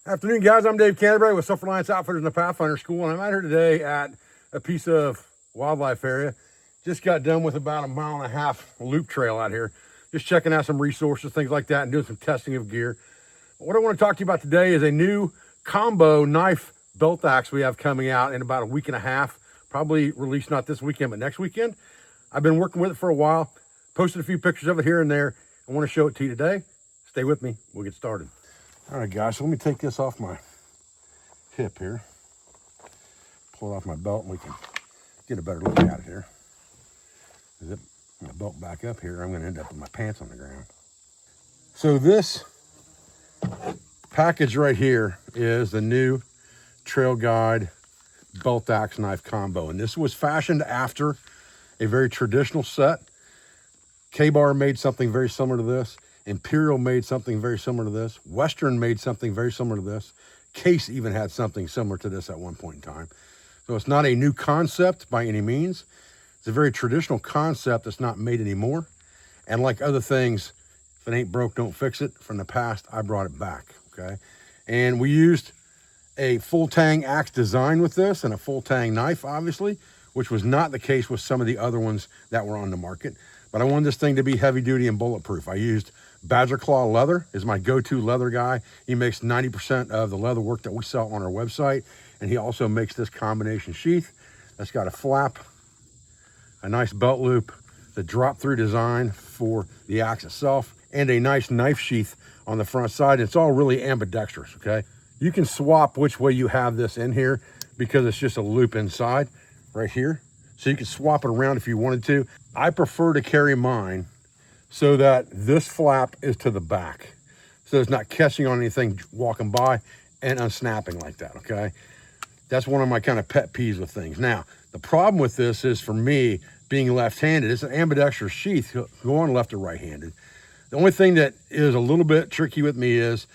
Afternoon, guys. I'm Dave Canterbury with Self-Reliance Outfitters in the Pathfinder School, and I'm out here today at a piece of wildlife area. Just got done with about a 1.5 mile loop trail out here. Just checking out some resources, things like that, and doing some testing of gear. What I want to talk to you about today is a new combo knife belt axe we have coming out in about a week and a half. Probably released not this weekend, but next weekend. I've been working with it for a while. Posted a few pictures of it here and there. I want to show it to you today. Stay with me. We'll get started. All right, guys, so let me take this off my hip here. Pull it off my belt and we can get a better look at it here. Zip my belt back up here. I'm going to end up with my pants on the ground. So this package right here is the new Trail Guide belt axe knife combo. And this was fashioned after a very traditional set. K-Bar made something very similar to this. Imperial made something very similar to this. Western made something very similar to this. Case even had something similar to this at one point in time. So it's not a new concept by any means. It's a very traditional concept that's not made anymore. And like other things, if it ain't broke, don't fix it. From the past, I brought it back, okay? And we used a full tang axe design with this and a full tang knife, obviously, which was not the case with some of the other ones that were on the market. But I wanted this thing to be heavy duty and bulletproof. I used Badger Claw leather is my go-to leather guy. He makes 90% of the leather work that we sell on our website. And he also makes this combination sheath that's got a flap, a nice belt loop, the drop-through design for the axe itself, and a nice knife sheath on the front side. It's all really ambidextrous, okay? You can swap which way you have this in here because it's just a loop inside right here. So you can swap it around if you wanted to. I prefer to carry mine so that this flap is to the back. So it's not catching on anything walking by and unsnapping like that, okay? That's one of my kind of pet peeves with things. Now, the problem with this is, for me, being left-handed, it's an ambidextrous sheath going left or right-handed. The only thing that is a little bit tricky with me is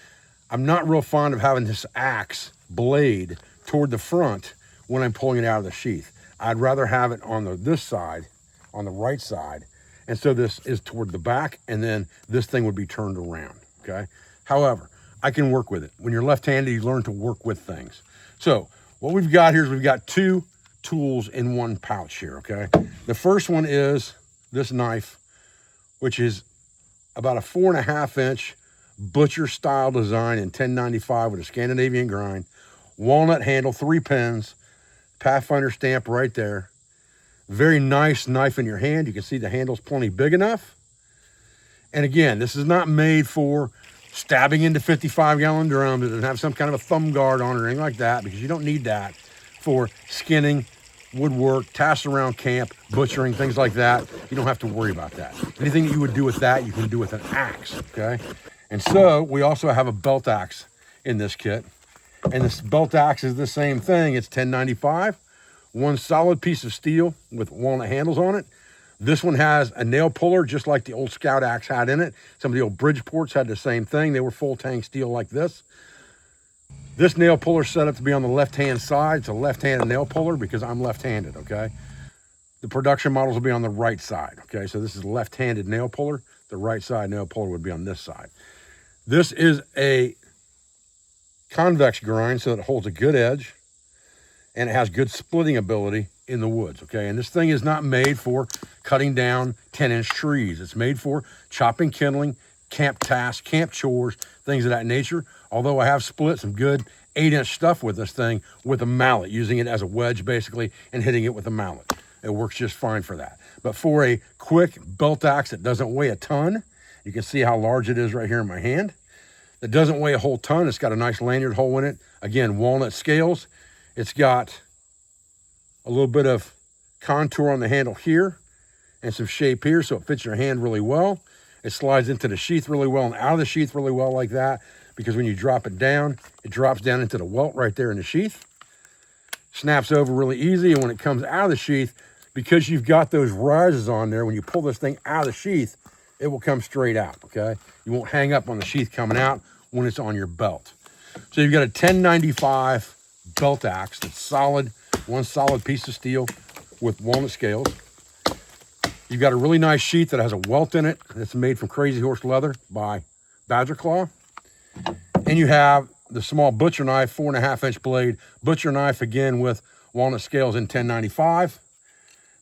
I'm not real fond of having this axe blade toward the front when I'm pulling it out of the sheath. I'd rather have it on this side, on the right side. And so this is toward the back, and then this thing would be turned around, okay? However, I can work with it. When you're left-handed, you learn to work with things. So what we've got here is we've got two tools in one pouch here, okay? The first one is this knife, which is about a 4.5-inch butcher style design in 1095 with a Scandinavian grind, walnut handle, 3 pins, Pathfinder stamp right there. Very nice knife in your hand. You can see the handle's plenty big enough. And again, this is not made for stabbing into 55-gallon drums. It doesn't have some kind of a thumb guard on it or anything like that, because you don't need that for skinning, woodwork, tasks around camp, butchering, things like that. You don't have to worry about that. Anything that you would do with that, you can do with an axe, okay? And so we also have a belt axe in this kit. And this belt axe is the same thing. It's 1095. One solid piece of steel with walnut handles on it. This one has a nail puller, just like the old Scout axe had in it. Some of the old Bridgeports had the same thing. They were full tang steel like this. This nail puller set up to be on the left-hand side. It's a left-handed nail puller because I'm left-handed, okay? The production models will be on the right side, okay? So this is left-handed nail puller. The right side nail puller would be on this side. This is a convex grind, so that it holds a good edge. And it has good splitting ability in the woods, okay? And this thing is not made for cutting down 10-inch trees. It's made for chopping, kindling, camp tasks, camp chores, things of that nature. Although I have split some good 8-inch stuff with this thing with a mallet, using it as a wedge basically and hitting it with a mallet. It works just fine for that. But for a quick belt axe that doesn't weigh a ton, you can see how large it is right here in my hand. That doesn't weigh a whole ton. It's got a nice lanyard hole in it. Again, walnut scales. It's got a little bit of contour on the handle here and some shape here, so it fits your hand really well. It slides into the sheath really well and out of the sheath really well like that, because when you drop it down, it drops down into the welt right there in the sheath. Snaps over really easy, and when it comes out of the sheath, because you've got those rises on there, when you pull this thing out of the sheath, it will come straight out, okay? You won't hang up on the sheath coming out when it's on your belt. So you've got a 1095 belt axe that's solid, one solid piece of steel with walnut scales. You've got a really nice sheath that has a welt in it that's made from Crazy Horse leather by Badger Claw. And you have the small butcher knife, 4.5-inch blade. Butcher knife, again, with walnut scales in 1095.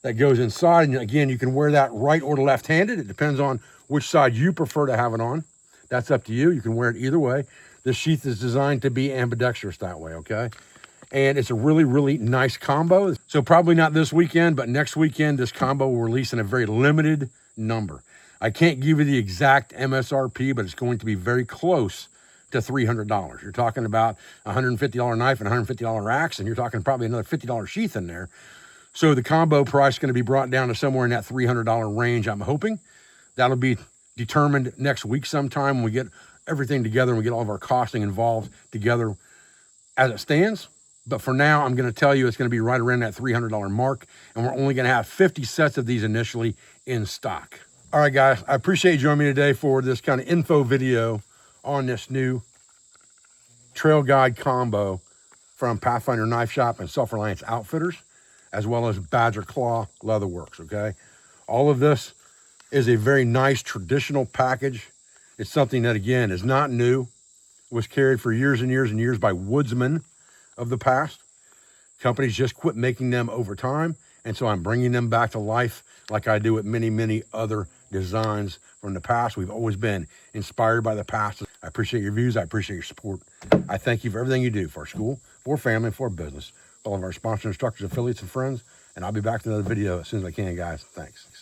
That goes inside, and again, you can wear that right or left-handed. It depends on which side you prefer to have it on. That's up to you. You can wear it either way. This sheath is designed to be ambidextrous that way, okay? And it's a really, really nice combo. So probably not this weekend, but next weekend, this combo will release in a very limited number. I can't give you the exact MSRP, but it's going to be very close to $300. You're talking about a $150 knife and a $150 axe, and you're talking probably another $50 sheath in there. So the combo price is going to be brought down to somewhere in that $300 range, I'm hoping. That'll be determined next week sometime when we get everything together and we get all of our costing involved together as it stands. But for now, I'm going to tell you it's going to be right around that $300 mark, and we're only going to have 50 sets of these initially in stock. All right, guys, I appreciate you joining me today for this kind of info video on this new trail guide combo from Pathfinder Knife Shop and Self-Reliance Outfitters, as well as Badger Claw Leatherworks, okay? All of this is a very nice traditional package. It's something that, again, is not new. It was carried for years and years and years by Woodsman of the past. Companies just quit making them over time, and so I'm bringing them back to life like I do with many, many other designs from the past. We've always been inspired by the past. I appreciate your views. I appreciate your support. I thank you for everything you do for our school, for our family, for our business, all of our sponsors, instructors, affiliates, and friends, and I'll be back to another video as soon as I can, guys. Thanks.